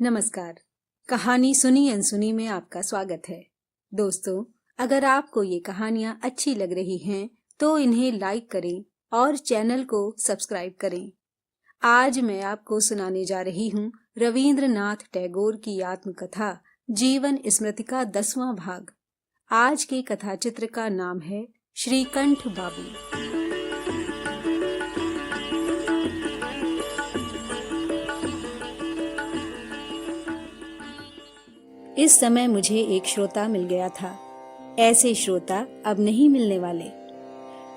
नमस्कार। कहानी सुनी अनसुनी में आपका स्वागत है। दोस्तों, अगर आपको ये कहानियाँ अच्छी लग रही हैं तो इन्हें लाइक करें और चैनल को सब्सक्राइब करें। आज मैं आपको सुनाने जा रही हूँ रवींद्रनाथ टैगोर की आत्मकथा जीवन स्मृति का 10वां भाग। आज के कथा चित्र का नाम है श्रीकंठ बाबू। इस समय मुझे एक श्रोता मिल गया था। ऐसे श्रोता अब नहीं मिलने वाले।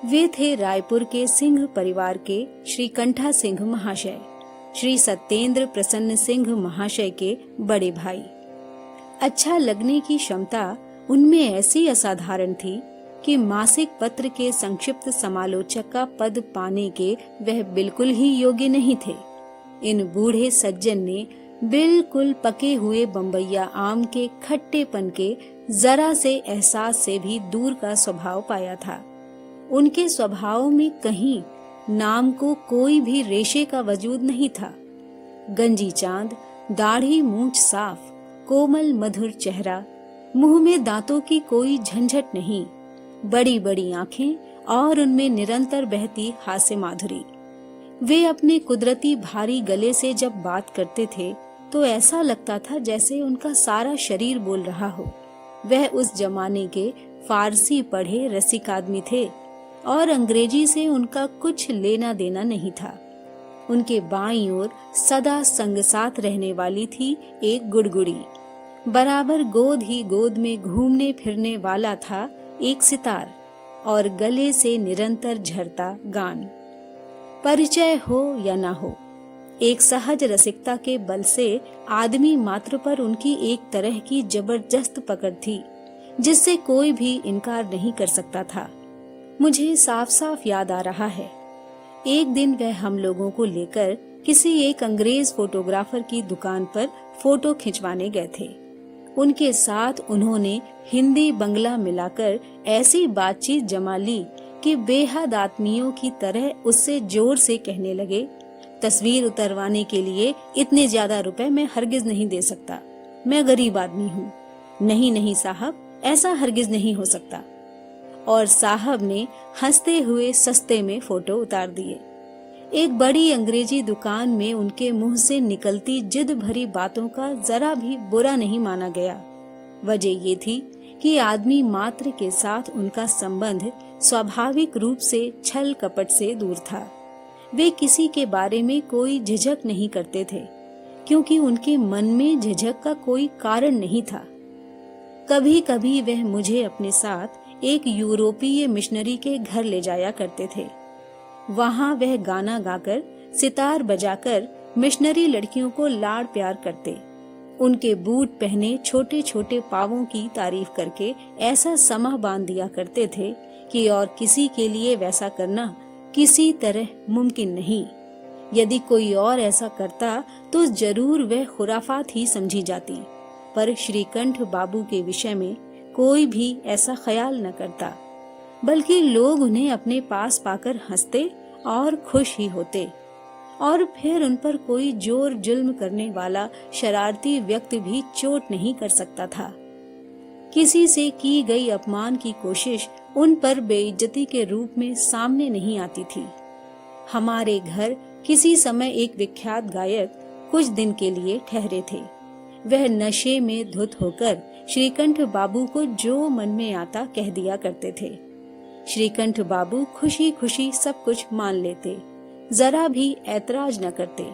वे थे रायपुर के सिंह परिवार के श्रीकंठा सिंह महाशय, श्री सत्येंद्र प्रसन्न सिंह महाशय के बड़े भाई। अच्छा लगने की क्षमता उनमें ऐसी असाधारण थी कि मासिक पत्र के संक्षिप्त समालोचक का पद पाने के वह बिल्कुल ही योग्य नहीं थे। इन बूढ़े सज्जन ने बिल्कुल पके हुए बम्बैया आम के खट्टेपन के जरा से एहसास से भी दूर का स्वभाव पाया था। उनके स्वभाव में कहीं नाम को कोई भी रेशे का वजूद नहीं था। गंजी चांद, दाढ़ी मूंछ साफ, कोमल मधुर चेहरा, मुंह में दांतों की कोई झंझट नहीं, बड़ी बड़ी आंखें और उनमें निरंतर बहती हास्य माधुरी। वे अपने कुदरती भारी गले से जब बात करते थे तो ऐसा लगता था जैसे उनका सारा शरीर बोल रहा हो। वह उस जमाने के फारसी पढ़े रसिक आदमी थे और अंग्रेजी से उनका कुछ लेना देना नहीं था। उनके बाईं ओर सदा संग साथ रहने वाली थी एक गुड़गुड़ी। बराबर गोद ही गोद में घूमने फिरने वाला था एक सितार और गले से निरंतर झरता गान। परिचय हो या ना हो, एक सहज रसिकता के बल से आदमी मात्र पर उनकी एक तरह की जबरदस्त पकड़ थी जिससे कोई भी इनकार नहीं कर सकता था। मुझे साफ साफ याद आ रहा है, एक दिन वह हम लोगों को लेकर किसी एक अंग्रेज फोटोग्राफर की दुकान पर फोटो खिंचवाने गए थे। उनके साथ उन्होंने हिंदी बंगला मिलाकर ऐसी बातचीत जमा ली कि बेहद आत्मीयों की तरह उससे जोर से कहने लगे, तस्वीर उतरवाने के लिए इतने ज्यादा रुपए मैं हरगिज नहीं दे सकता, मैं गरीब आदमी हूँ। नहीं नहीं साहब, ऐसा हरगिज नहीं हो सकता। और साहब ने हंसते हुए सस्ते में फोटो उतार दिए। एक बड़ी अंग्रेजी दुकान में उनके मुंह से निकलती जिद भरी बातों का जरा भी बुरा नहीं माना गया। वजह ये थी कि आदमी मात्र के साथ उनका संबंध स्वाभाविक रूप से छल कपट से दूर था। वे किसी के बारे में कोई झिझक नहीं करते थे क्योंकि उनके मन में झिझक का कोई कारण नहीं था। कभी कभी वह मुझे अपने साथ एक यूरोपीय मिशनरी के घर ले जाया करते थे। वहाँ वह गाना गाकर, सितार बजाकर मिशनरी लड़कियों को लाड़ प्यार करते। उनके बूट पहने छोटे छोटे पांवों की तारीफ करके ऐसा समा बांध दिया करते थे कि और किसी के लिए वैसा करना किसी तरह मुमकिन नहीं। यदि कोई और ऐसा करता तो जरूर वह खुराफात ही समझी जाती, पर श्रीकंठ बाबू के विषय में कोई भी ऐसा ख्याल न करता, बल्कि लोग उन्हें अपने पास पाकर हंसते और खुश ही होते। और फिर उन पर कोई जोर जुल्म करने वाला शरारती व्यक्ति भी चोट नहीं कर सकता था। किसी से की गई अपमान की कोशिश उन पर बेइज्जती के रूप में सामने नहीं आती थी। हमारे घर किसी समय एक विख्यात गायक कुछ दिन के लिए ठहरे थे। वह नशे में धुत होकर श्रीकंठ बाबू को जो मन में आता कह दिया करते थे। श्रीकंठ बाबू खुशी खुशी सब कुछ मान लेते, जरा भी ऐतराज न करते।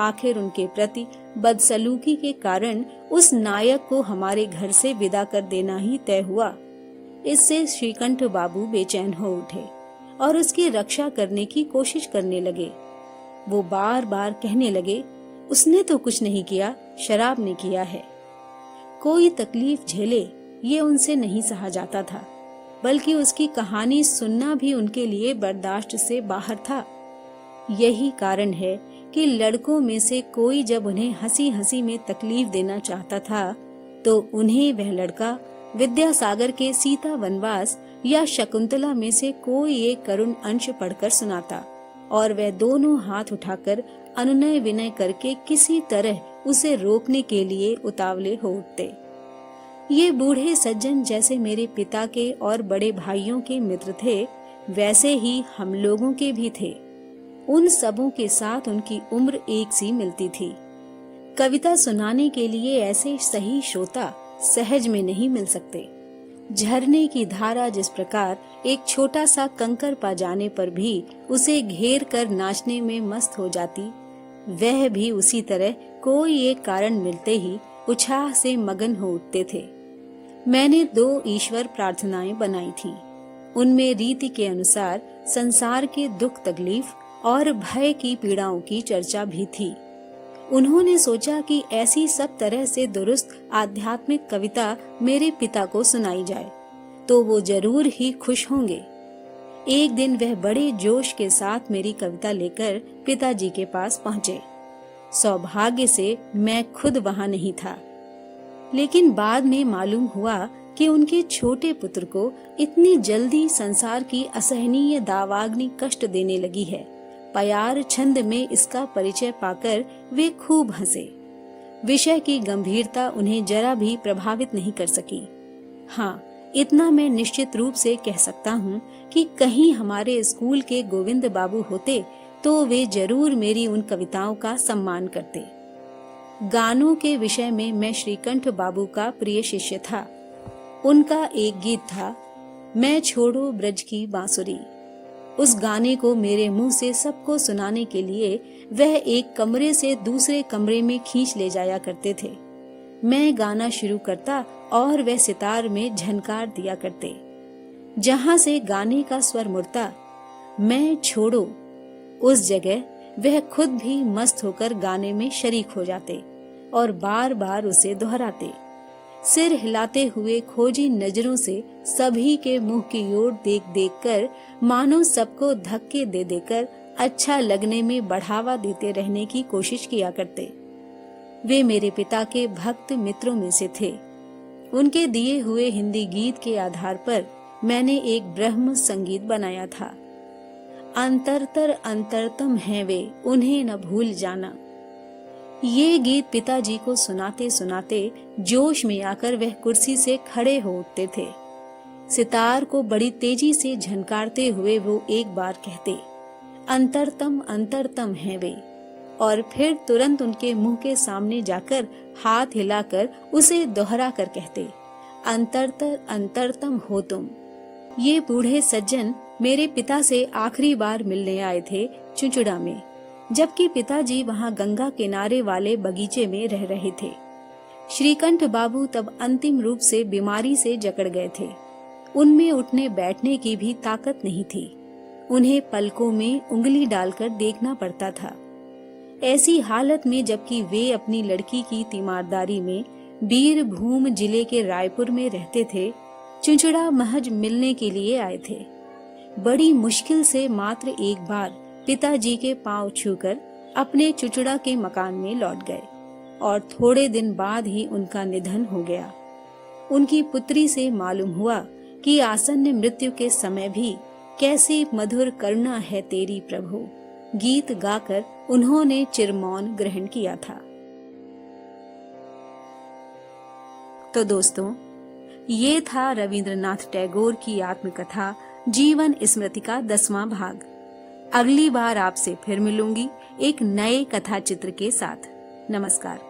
आखिर उनके प्रति बदसलूकी के कारण उस नायक को हमारे घर से विदा कर देना ही तय हुआ। इससे श्रीकंठ बाबू बेचैन हो उठे और उसकी रक्षा करने की कोशिश करने लगे। वो बार बार कहने लगे, उसने तो कुछ नहीं किया, शराब ने किया है। कोई तकलीफ झेले ये उनसे नहीं सहा जाता था, बल्कि उसकी कहानी सुनना भी उनके लिए बर्दाश्त से बाहर था। यही कारण है कि लड़कों में से कोई जब उन्हें हंसी हंसी में तकलीफ देना चाहता था तो उन्हें वह लड़का विद्यासागर के सीता वनवास या शकुंतला में से कोई एक करुण अंश पढ़कर सुनाता और वह दोनों हाथ उठाकर अनुनय विनय करके किसी तरह उसे रोकने के लिए उतावले हो उठते। ये बूढ़े सज्जन जैसे मेरे पिता के और बड़े भाइयों के मित्र थे, वैसे ही हम लोगों के भी थे। उन सबों के साथ उनकी उम्र एक सी मिलती थी। कविता सुनाने के लिए ऐसे सही श्रोता सहज में नहीं मिल सकते। झरने की धारा जिस प्रकार एक छोटा सा कंकर पा जाने पर भी उसे घेर कर नाचने में मस्त हो जाती, वह भी उसी तरह कोई एक कारण मिलते ही उत्साह से मगन हो उठते थे। मैंने 2 ईश्वर प्रार्थनाएं बनाई थीं। उनमें रीति के अनुसार संसार के दुख तकलीफ और भय की पीड़ाओं की चर्चा भी थी। उन्होंने सोचा कि ऐसी सब तरह से दुरुस्त आध्यात्मिक कविता मेरे पिता को सुनाई जाए तो वो जरूर ही खुश होंगे। एक दिन वह बड़े जोश के साथ मेरी कविता लेकर पिताजी के पास पहुंचे। सौभाग्य से मैं खुद वहां नहीं था, लेकिन बाद में मालूम हुआ कि उनके छोटे पुत्र को इतनी जल्दी संसार की असहनीय दावाग्नि कष्ट देने लगी है। प्यार छंद में इसका परिचय पाकर वे खूब हंसे। विषय की गंभीरता उन्हें जरा भी प्रभावित नहीं कर सकी। हाँ, इतना मैं निश्चित रूप से कह सकता हूँ कि कहीं हमारे स्कूल के गोविंद बाबू होते तो वे जरूर मेरी उन कविताओं का सम्मान करते। गानों के विषय में मैं श्रीकंठ बाबू का प्रिय शिष्य था। उनका एक गीत था, मैं छोड़ो ब्रज की बांसुरी। उस गाने को मेरे मुंह से सबको सुनाने के लिए वह एक कमरे से दूसरे कमरे में खींच ले जाया करते थे। मैं गाना शुरू करता और वह सितार में झनकार दिया करते। जहां से गाने का स्वर मुड़ता, मैं छोड़ो, उस जगह वह खुद भी मस्त होकर गाने में शरीक हो जाते और बार बार उसे दोहराते। सिर हिलाते हुए खोजी नजरों से सभी के मुंह की ओर देख देख कर मानो सबको धक्के दे देकर अच्छा लगने में बढ़ावा देते रहने की कोशिश किया करते। वे मेरे पिता के भक्त मित्रों में से थे। उनके दिए हुए हिंदी गीत के आधार पर मैंने एक ब्रह्म संगीत बनाया था। अंतरतर अंतरतम हैं वे, उन्हें न भूल जाना। ये गीत पिताजी को सुनाते सुनाते जोश में आकर वह कुर्सी से खड़े हो उठते थे। सितार को बड़ी तेजी से झनकारते हुए वो एक बार कहते, अंतरतम अंतरतम हैं वे, और फिर तुरंत उनके मुंह के सामने जाकर हाथ हिलाकर उसे दोहरा कर कहते, अंतरतर अंतरतम हो तुम। ये बूढ़े सज्जन मेरे पिता से आखिरी बार मिलने आए थे चुंचुड़ा में, जबकि पिताजी वहां गंगा किनारे वाले बगीचे में रह रहे थे। श्रीकंठ बाबू तब अंतिम रूप से बीमारी से जकड़ गए थे। उनमें उठने बैठने की भी ताकत नहीं थी। उन्हें पलकों में उंगली डालकर देखना पड़ता था। ऐसी हालत में जबकि वे अपनी लड़की की तीमारदारी में बीरभूम जिले के रायपुर में रहते थे, चुंचुड़ा महज मिलने के लिए आए थे। बड़ी मुश्किल से मात्र एक बार पिताजी के पांव छूकर अपने चुचुड़ा के मकान में लौट गए और थोड़े दिन बाद ही उनका निधन हो गया। उनकी पुत्री से मालूम हुआ कि आसन्न मृत्यु के समय भी कैसी मधुर करुणा है तेरी प्रभु, गीत गाकर उन्होंने चिरमौन ग्रहण किया था। तो दोस्तों, ये था रविंद्रनाथ टैगोर की आत्मकथा जीवन स्मृति का 10वां भाग। अगली बार आपसे फिर मिलूंगी एक नए कथा चित्र के साथ। नमस्कार।